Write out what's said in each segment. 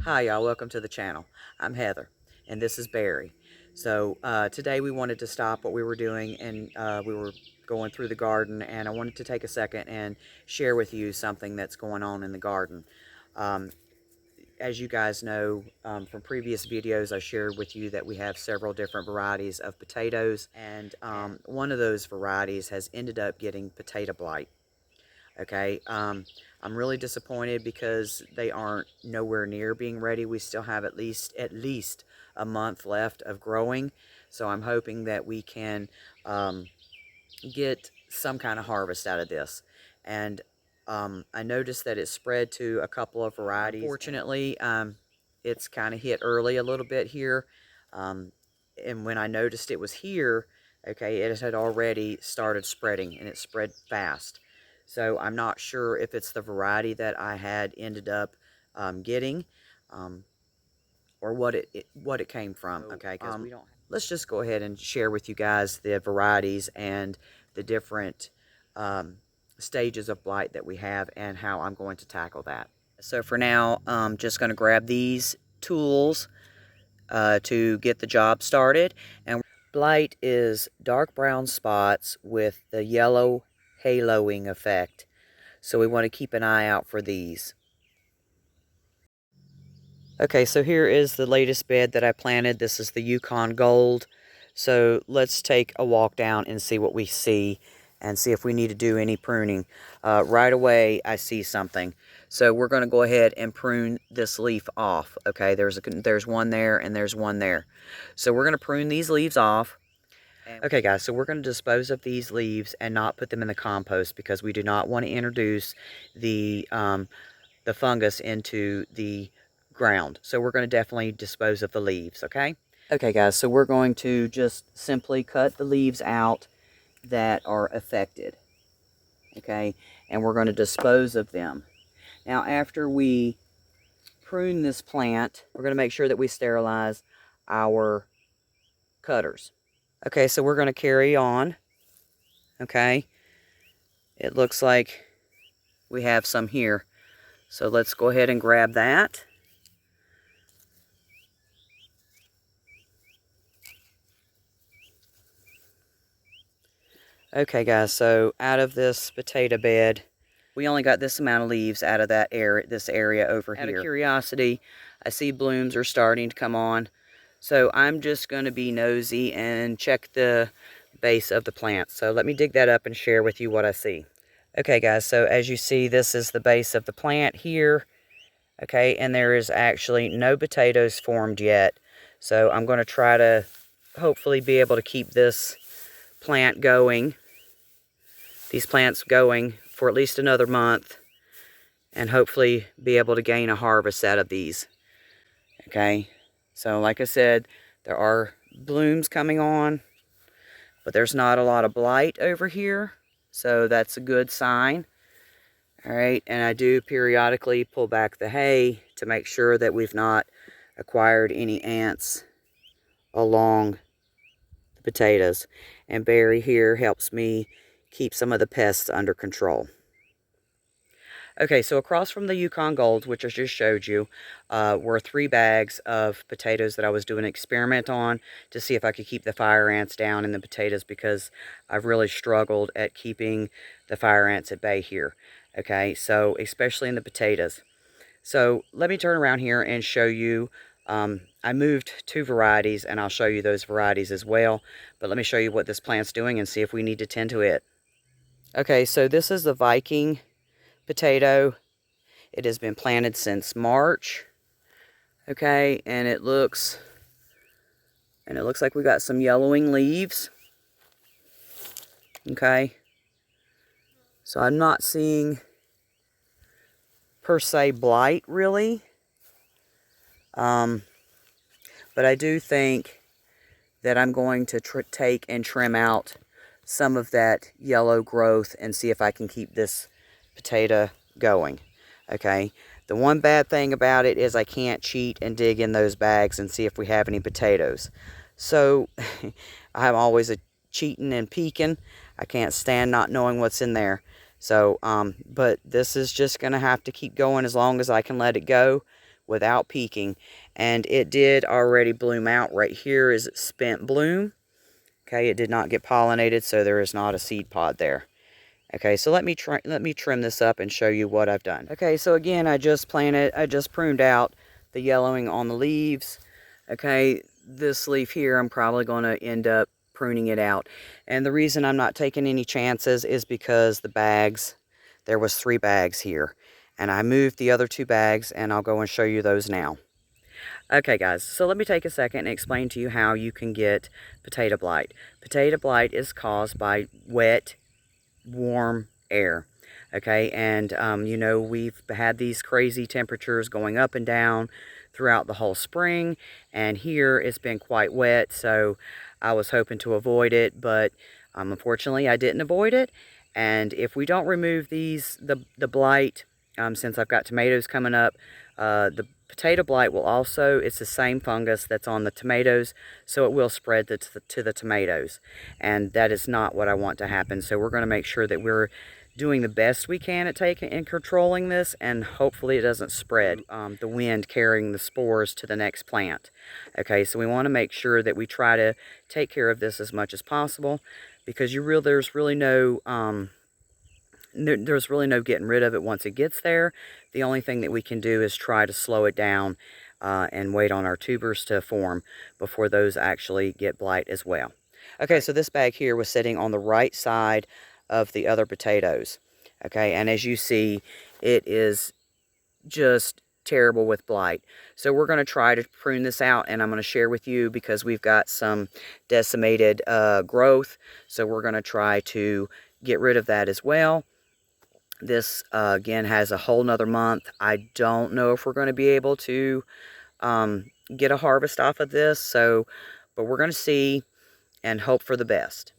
Hi y'all, welcome to the channel. I'm Heather and this is Barry. So today we wanted to stop what we were doing and we were going through the garden, and I wanted to take a second and share with you something that's going on in the garden. Um, as you guys know from previous videos, I shared with you that we have several different varieties of potatoes, and one of those varieties has ended up getting potato blight. Okay, I'm really disappointed because they aren't nowhere near being ready. We still have at least a month left of growing, so I'm hoping that we can get some kind of harvest out of this. And I noticed that it spread to a couple of varieties. Unfortunately, it's kind of hit early a little bit here, and when I noticed it was here, okay, it had already started spreading, and it spread fast. So I'm not sure if it's the variety that I had ended up getting, or what it came from. Okay, because we don't. Let's just go ahead and share with you guys the varieties and the different stages of blight that we have and how I'm going to tackle that. So for now, I'm just going to grab these tools to get the job started. And blight is dark brown spots with the yellow haloing effect. So we want to keep an eye out for these. Okay, so here is the latest bed that I planted. This is the Yukon Gold. So let's take a walk down and see what we see and see if we need to do any pruning. Right away, I see something. So we're going to go ahead and prune this leaf off. Okay, there's one there and there's one there. So we're going to prune these leaves off. Okay guys, so we're going to dispose of these leaves and not put them in the compost because we do not want to introduce the fungus into the ground. So we're going to definitely dispose of the leaves, okay? Okay guys, so we're going to just simply cut the leaves out that are affected, okay? And we're going to dispose of them. Now after we prune this plant, we're going to make sure that we sterilize our cutters. Okay, so we're going to carry on. Okay, it looks like we have some here. So let's go ahead and grab that. Okay guys, so out of this potato bed, we only got this amount of leaves out of that area, this area over here. Out of curiosity, I see blooms are starting to come on. So I'm just going to be nosy and check the base of the plant. So let me dig that up and share with you what I see. Okay guys, so as you see, this is the base of the plant here. Okay, and there is actually no potatoes formed yet. So I'm going to try to hopefully be able to keep this plant going, these plants going for at least another month, and hopefully be able to gain a harvest out of these. Okay, so like I said, there are blooms coming on, but there's not a lot of blight over here, so that's a good sign. All right, and I do periodically pull back the hay to make sure that we've not acquired any ants along the potatoes. And Barry here helps me keep some of the pests under control. Okay, so across from the Yukon Golds, which I just showed you, were 3 bags of potatoes that I was doing an experiment on to see if I could keep the fire ants down in the potatoes, because I've really struggled at keeping the fire ants at bay here. Okay, so especially in the potatoes. So let me turn around here and show you. I moved 2 varieties, and I'll show you those varieties as well. But let me show you what this plant's doing and see if we need to tend to it. Okay, so this is the Viking potato. It has been planted since March. Okay, and it looks like we got some yellowing leaves. Okay, so I'm not seeing per se blight really, but I do think that I'm going to take and trim out some of that yellow growth and see if I can keep this potato going. Okay, the one bad thing about it is I can't cheat and dig in those bags and see if we have any potatoes. So I'm always cheating and peeking. I can't stand not knowing what's in there. So but this is just gonna have to keep going as long as I can let it go without peaking. And it did already bloom out. Right here is spent bloom. Okay, it did not get pollinated, so there is not a seed pod there. Okay, so let me trim this up and show you what I've done. Okay, so again, I just pruned out the yellowing on the leaves. Okay, this leaf here, I'm probably going to end up pruning it out. And the reason I'm not taking any chances is because the bags, there was 3 bags here. And I moved the other 2 bags, and I'll go and show you those now. Okay guys, so let me take a second and explain to you how you can get potato blight. Potato blight is caused by wet, warm air. Okay, and you know, we've had these crazy temperatures going up and down throughout the whole spring, and here it's been quite wet, so I was hoping to avoid it, but unfortunately I didn't avoid it. And if we don't remove the blight, since I've got tomatoes coming up, the potato blight will also, it's the same fungus that's on the tomatoes, so it will spread to the tomatoes, and that is not what I want to happen. So we're going to make sure that we're doing the best we can at taking and controlling this, and hopefully it doesn't spread, the wind carrying the spores to the next plant. Okay, so we want to make sure that we try to take care of this as much as possible, because there's really no getting rid of it once it gets there. The only thing that we can do is try to slow it down and wait on our tubers to form before those actually get blight as well. Okay, so this bag here was sitting on the right side of the other potatoes. Okay, and as you see, it is just terrible with blight. So we're going to try to prune this out, and I'm going to share with you because we've got some decimated growth. So we're going to try to get rid of that as well. This, again, has a whole nother month. I don't know if we're going to be able to get a harvest off of this, but we're going to see and hope for the best.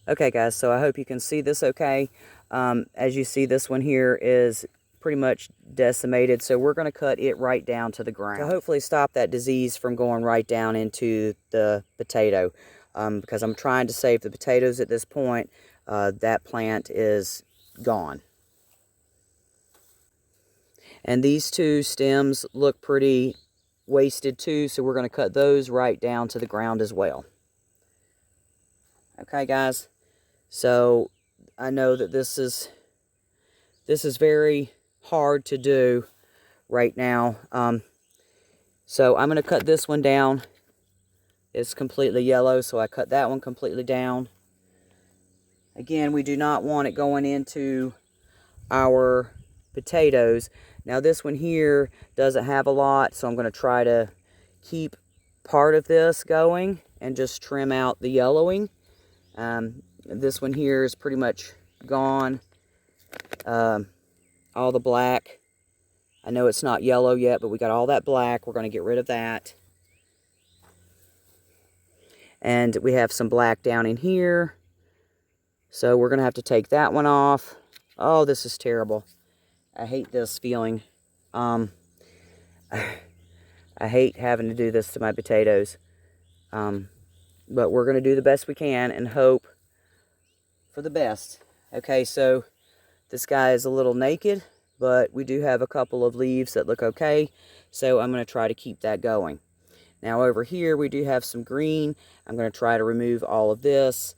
Okay, guys, so I hope you can see this okay. As you see, this one here is pretty much decimated, so we're going to cut it right down to the ground to hopefully stop that disease from going right down into the potato, because I'm trying to save the potatoes at this point. That plant is gone. And these 2 stems look pretty wasted too, so we're going to cut those right down to the ground as well. Okay, guys, so I know that this is very hard to do right now, so I'm going to cut this one down. It's completely yellow, so I cut that one completely down. Again, we do not want it going into our potatoes. Now this one here doesn't have a lot, so I'm going to try to keep part of this going and just trim out the yellowing. This one here is pretty much gone. All the black. I know it's not yellow yet, but we got all that black. We're going to get rid of that. And we have some black down in here. So we're going to have to take that one off. Oh, this is terrible. I hate this feeling. I hate having to do this to my potatoes. But we're going to do the best we can and hope for the best. Okay, so this guy is a little naked, but we do have a couple of leaves that look okay. So I'm going to try to keep that going. Now over here we do have some green. I'm going to try to remove all of this.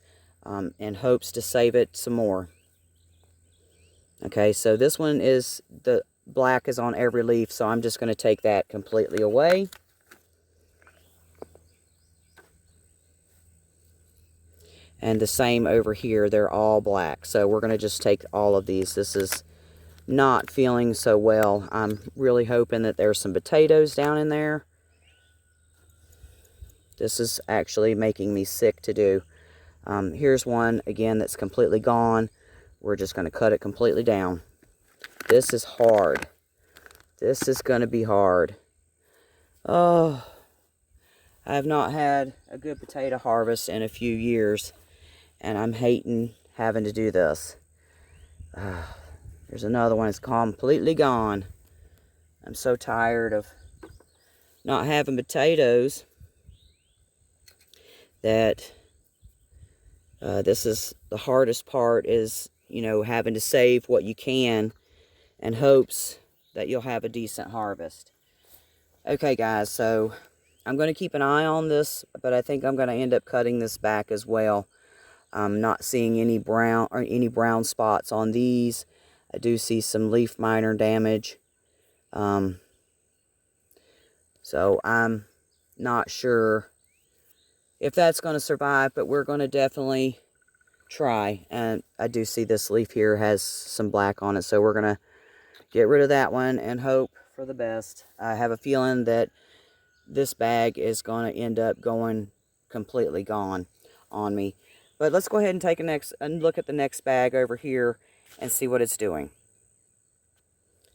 In hopes to save it some more. Okay, so this one is, the black is on every leaf, so I'm just going to take that completely away. And the same over here, they're all black, so we're going to just take all of these. This is not feeling so well. I'm really hoping that there's some potatoes down in there. This is actually making me sick to do. Here's one, again, that's completely gone. We're just going to cut it completely down. This is hard. This is going to be hard. Oh, I have not had a good potato harvest in a few years, and I'm hating having to do this. There's another one that's completely gone. I'm so tired of not having potatoes that this is the hardest part, is, you know, having to save what you can in hopes that you'll have a decent harvest. Okay guys, so I'm going to keep an eye on this, but I think I'm going to end up cutting this back as well. I'm not seeing any brown spots on these. I do see some leaf miner damage. So I'm not sure if that's going to survive, but we're going to definitely try. And I do see this leaf here has some black on it, so we're going to get rid of that one and hope for the best. I have a feeling that this bag is going to end up going completely gone on me. But let's go ahead and take a look at the next bag over here and see what it's doing.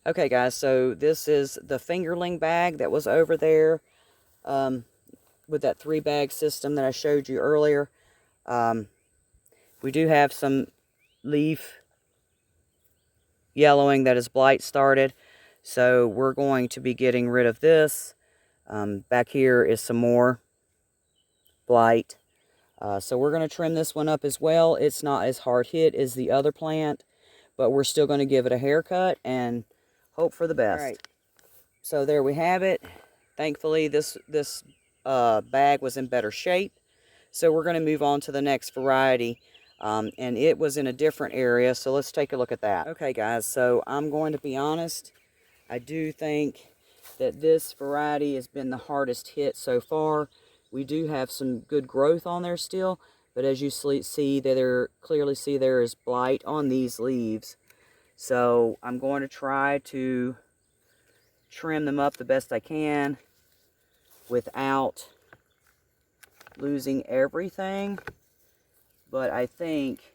Okay guys, so this is the fingerling bag that was over there with that 3-bag system that I showed you earlier. We do have some leaf yellowing that is blight started, so we're going to be getting rid of this. Back here is some more blight. So we're going to trim this one up as well. It's not as hard hit as the other plant, but we're still going to give it a haircut and hope for the best. All right. So there we have it. Thankfully, this bag was in better shape. So we're going to move on to the next variety. And it was in a different area, so let's take a look at that. Okay, guys, so I'm going to be honest. I do think that this variety has been the hardest hit so far. We do have some good growth on there still, but as you clearly see there is blight on these leaves. So I'm going to try to trim them up the best I can without losing everything. But I think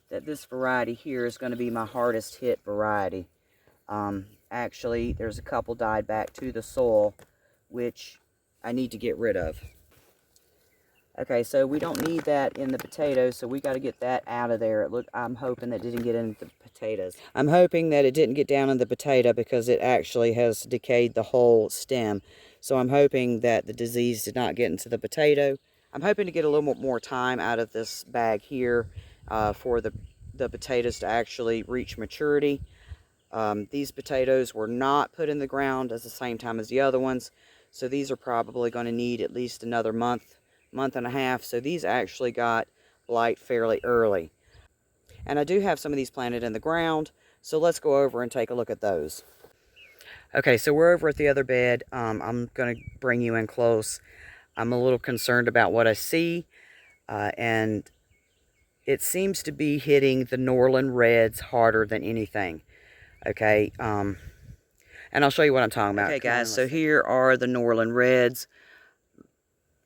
that this variety here is going to be my hardest hit variety. Actually, there's a couple died back to the soil, which I need to get rid of. Okay, so we don't need that in the potatoes, so we got to get that out of there. I'm hoping that it didn't get into the potatoes. I'm hoping that it didn't get down in the potato because it actually has decayed the whole stem. So I'm hoping that the disease did not get into the potato. I'm hoping to get a little more time out of this bag here for the potatoes to actually reach maturity. These potatoes were not put in the ground at the same time as the other ones, so these are probably going to need at least another month and a half. So these actually got blight fairly early. And I do have some of these planted in the ground, so let's go over and take a look at those. Okay, so we're over at the other bed. I'm going to bring you in close. I'm a little concerned about what I see, and it seems to be hitting the Norland Reds harder than anything. Okay, and I'll show you what I'm talking about. Okay, guys, so here are the Norland Reds.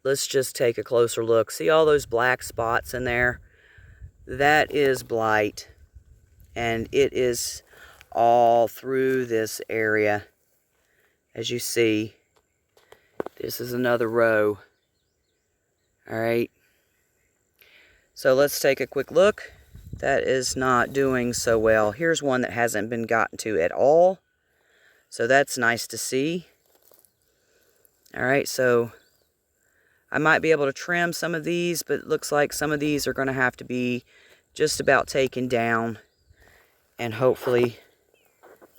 Let's just take a closer look. See all those black spots in there? That is blight, and it is all through this area. As you see, this is another row. All right, so let's take a quick look. That is not doing so well. Here's one that hasn't been gotten to at all, so that's nice to see. All right, so I might be able to trim some of these, but it looks like some of these are going to have to be just about taken down, and hopefully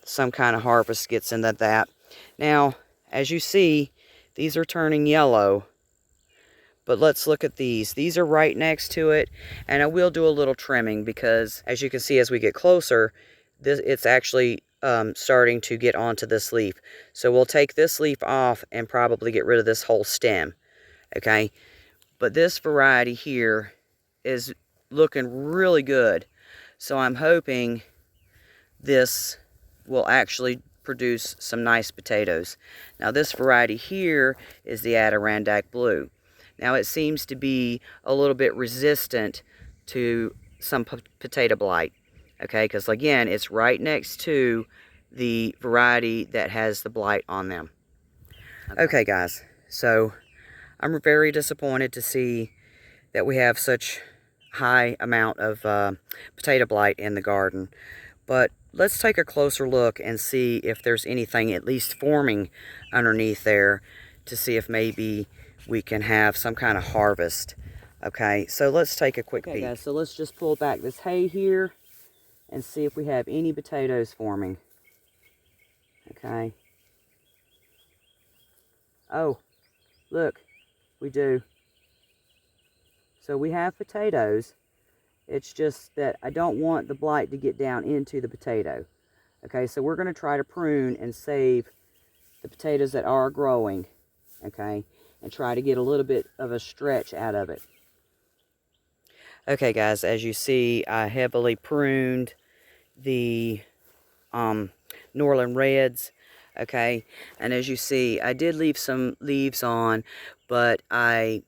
some kind of harvest gets into that. Now, as you see, these are turning yellow, but let's look at these. These are right next to it, and I will do a little trimming because, as you can see as we get closer, it's actually starting to get onto this leaf. So we'll take this leaf off and probably get rid of this whole stem. Okay, but this variety here is looking really good. So I'm hoping this will actually produce some nice potatoes. Now this variety here is the Adirondack Blue. Now it seems to be a little bit resistant to some potato blight. Okay, because again, it's right next to the variety that has the blight on them. Okay guys, so I'm very disappointed to see that we have such high amount of potato blight in the garden. But let's take a closer look and see if there's anything at least forming underneath there to see if maybe we can have some kind of harvest. Okay, so let's take a quick peek. Guys, so let's just pull back this hay here and see if we have any potatoes forming. Okay. Oh, look, we do. So we have potatoes. It's just that I don't want the blight to get down into the potato. Okay, so we're going to try to prune and save the potatoes that are growing. Okay, and try to get a little bit of a stretch out of it. Okay, guys, as you see, I heavily pruned the Norland Reds. Okay, and as you see, I did leave some leaves on, but I'm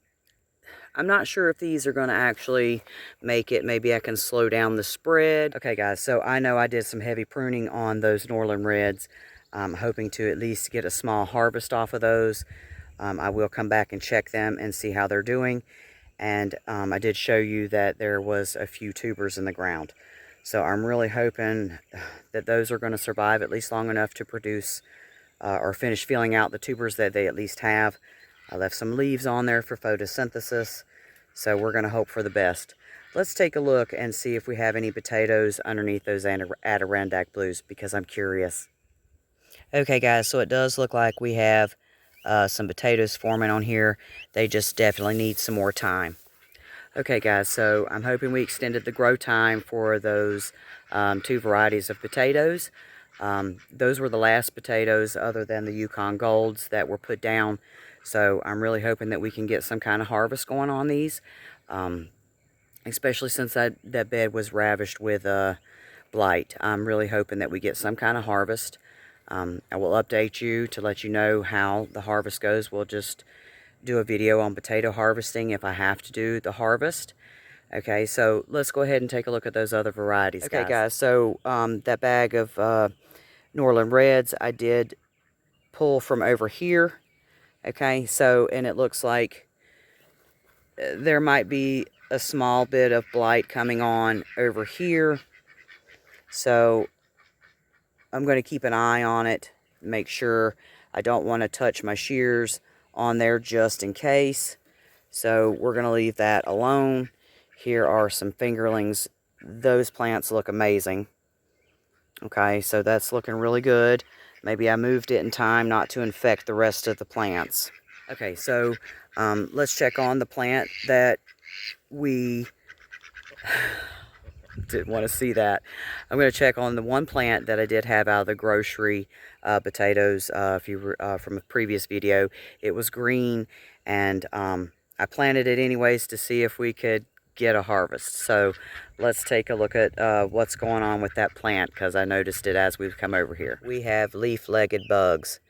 not sure if these are going to actually make it. Maybe I can slow down the spread. Okay, guys, so I know I did some heavy pruning on those Norland Reds. I'm hoping to at least get a small harvest off of those. I will come back and check them and see how they're doing. And I did show you that there was a few tubers in the ground. So I'm really hoping that those are going to survive at least long enough to produce or finish filling out the tubers that they at least have. I left some leaves on there for photosynthesis, so we're going to hope for the best. Let's take a look and see if we have any potatoes underneath those Adirondack blues, because I'm curious. Okay, guys, so it does look like we have some potatoes forming on here. They just definitely need some more time. Okay, guys, so I'm hoping we extended the grow time for those two varieties of potatoes. Those were the last potatoes other than the Yukon Golds that were put down. So I'm really hoping that we can get some kind of harvest going on these, especially since that bed was ravished with blight. I'm really hoping that we get some kind of harvest. I will update you to let you know how the harvest goes. We'll just do a video on potato harvesting if I have to do the harvest. Okay, so let's go ahead and take a look at those other varieties, guys. Okay, guys, so that bag of Norland Reds I did pull from over here. Okay, so, and it looks like there might be a small bit of blight coming on over here. So I'm going to keep an eye on it, make sure. I don't want to touch my shears on there just in case. So we're going to leave that alone. Here are some fingerlings. Those plants look amazing. Okay, so that's looking really good. Maybe I moved it in time not to infect the rest of the plants. Okay, so let's check on the plant that we didn't want to see that. I'm going to check on the one plant that I did have out of the grocery potatoes. If you from a previous video, it was green, and I planted it anyways to see if we could get a harvest. So let's take a look at what's going on with that plant, because I noticed it as we've come over here. We have leaf-legged bugs.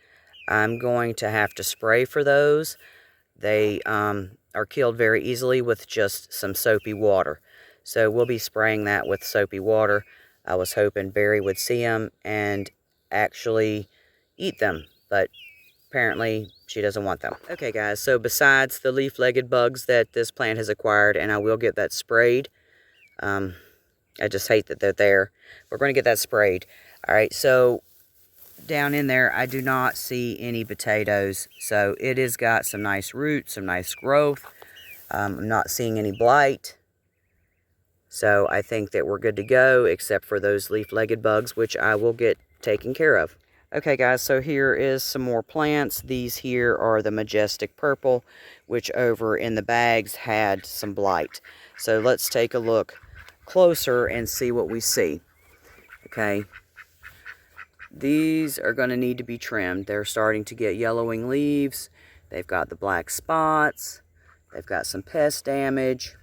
I'm going to have to spray for those. They are killed very easily with just some soapy water. So we'll be spraying that with soapy water. I was hoping Barry would see them and actually eat them, but apparently she doesn't want them. Okay, guys, so besides the leaf-legged bugs that this plant has acquired, and I will get that sprayed. I just hate that they're there. We're going to get that sprayed. All right, so down in there, I do not see any potatoes. So it has got some nice roots, some nice growth. I'm not seeing any blight. So I think that we're good to go, except for those leaf-legged bugs, which I will get taken care of. Okay, guys, so here is some more plants. These here are the majestic purple, which over in the bags had some blight. So let's take a look closer and see what we see. Okay. These are going to need to be trimmed. They're starting to get yellowing leaves. They've got the black spots. They've got some pest damage.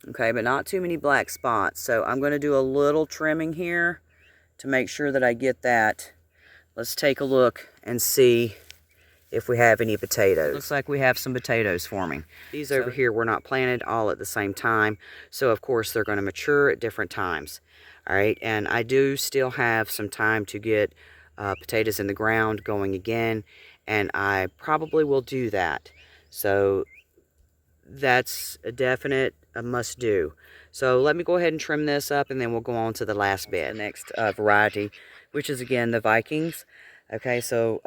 Okay, but not too many black spots. So I'm going to do a little trimming here to make sure that I get that. Let's take a look and see if we have any potatoes. Looks like we have some potatoes forming. These over here were not planted all at the same time. So of course they're going to mature at different times. All right, and I do still have some time to get potatoes in the ground going again, and I probably will do that. So that's a definite must do. So let me go ahead and trim this up, and then we'll go on to the last bed. The next variety, which is again the Vikings. Okay, so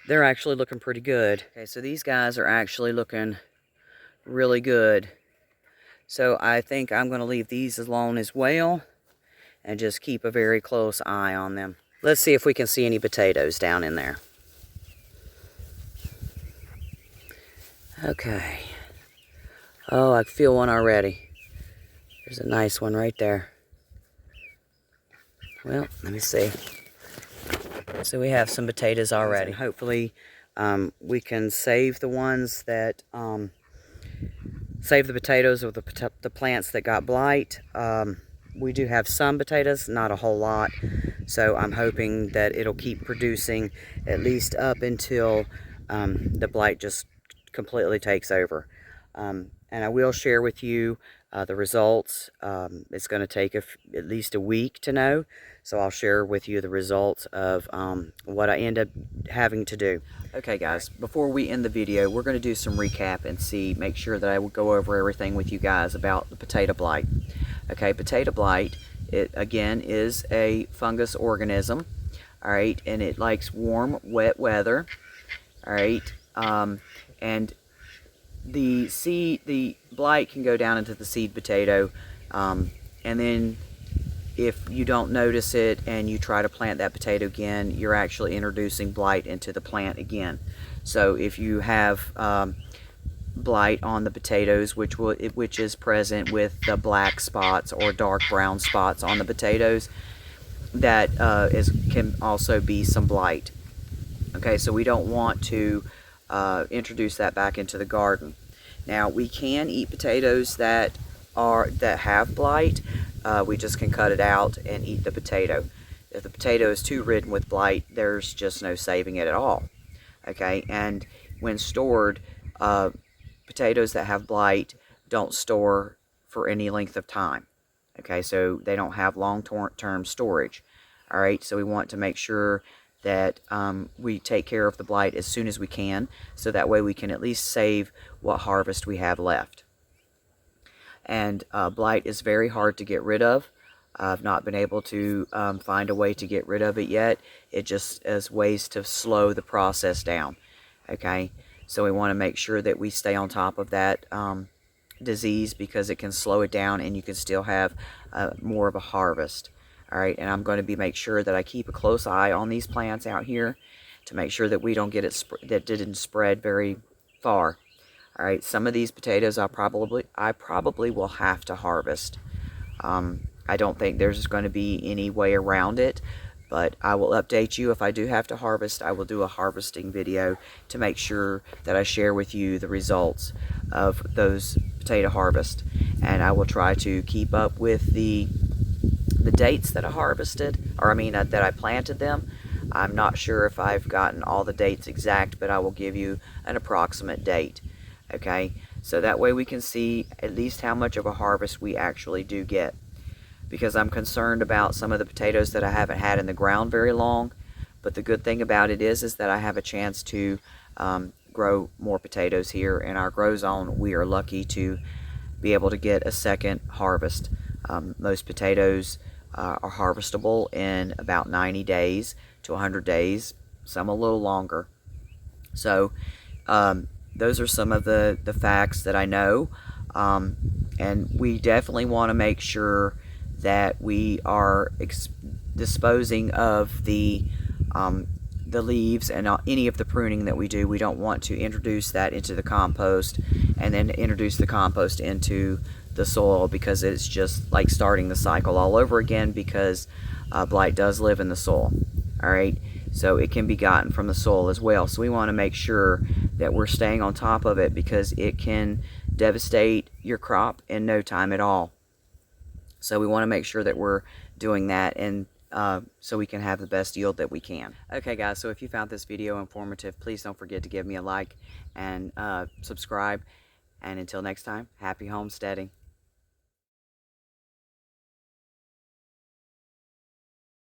they're actually looking pretty good. Okay, so these guys are actually looking really good. So I think I'm going to leave these alone as well, and just keep a very close eye on them. Let's see if we can see any potatoes down in there. Okay. Oh, I feel one already. There's a nice one right there. Well, let me see. So we have some potatoes already. And hopefully we can save the ones that, save the potatoes with the plants that got blight. We do have some potatoes, not a whole lot. So I'm hoping that it'll keep producing at least up until the blight just completely takes over. And I will share with you the results. It's going to take at least a week to know. So I'll share with you the results of what I end up having to do. Okay guys, before we end the video, we're going to do some recap and make sure that I will go over everything with you guys about the potato blight. Okay, potato blight, it again is a fungus organism, all right, and it likes warm, wet weather, all right, and the blight can go down into the seed potato, and then if you don't notice it and you try to plant that potato again, you're actually introducing blight into the plant again. So if you have blight on the potatoes, which is present with the black spots or dark brown spots on the potatoes, that can also be some blight. Okay, so we don't want to introduce that back into the garden. Now we can eat potatoes that have blight. We just can cut it out and eat the potato. If the potato is too ridden with blight, there's just no saving it at all. Okay, and when stored, potatoes that have blight don't store for any length of time. Okay, so they don't have long-term storage. All right, so we want to make sure that we take care of the blight as soon as we can, so that way we can at least save what harvest we have left. And blight is very hard to get rid of. I've not been able to find a way to get rid of it yet. It just is ways to slow the process down. Okay, so we want to make sure that we stay on top of that disease, because it can slow it down and you can still have more of a harvest. All right, and I'm going to make sure that I keep a close eye on these plants out here to make sure that we don't get it that didn't spread very far. All right, some of these potatoes I probably will have to harvest. I don't think there's going to be any way around it, but I will update you if I do have to harvest. I will do a harvesting video to make sure that I share with you the results of those potato harvest, and I will try to keep up with the dates that I harvested, or I mean that I planted them. I'm not sure if I've gotten all the dates exact, but I will give you an approximate date. Okay, so that way we can see at least how much of a harvest we actually do get, because I'm concerned about some of the potatoes that I haven't had in the ground very long. But the good thing about it is that I have a chance to grow more potatoes here in our grow zone. We are lucky to be able to get a second harvest. Most potatoes are harvestable in about 90 days to 100 days, some a little longer. So those are some of the facts that I know, and we definitely want to make sure that we are disposing of the leaves and any of the pruning that we do. We don't want to introduce that into the compost and then introduce the compost into the soil, because it's just like starting the cycle all over again, because blight does live in the soil. All right, so it can be gotten from the soil as well. So we want to make sure that we're staying on top of it, because it can devastate your crop in no time at all. So we want to make sure that we're doing that, and so we can have the best yield that we can. Okay guys, so if you found this video informative, please don't forget to give me a like and subscribe. And until next time, happy homesteading.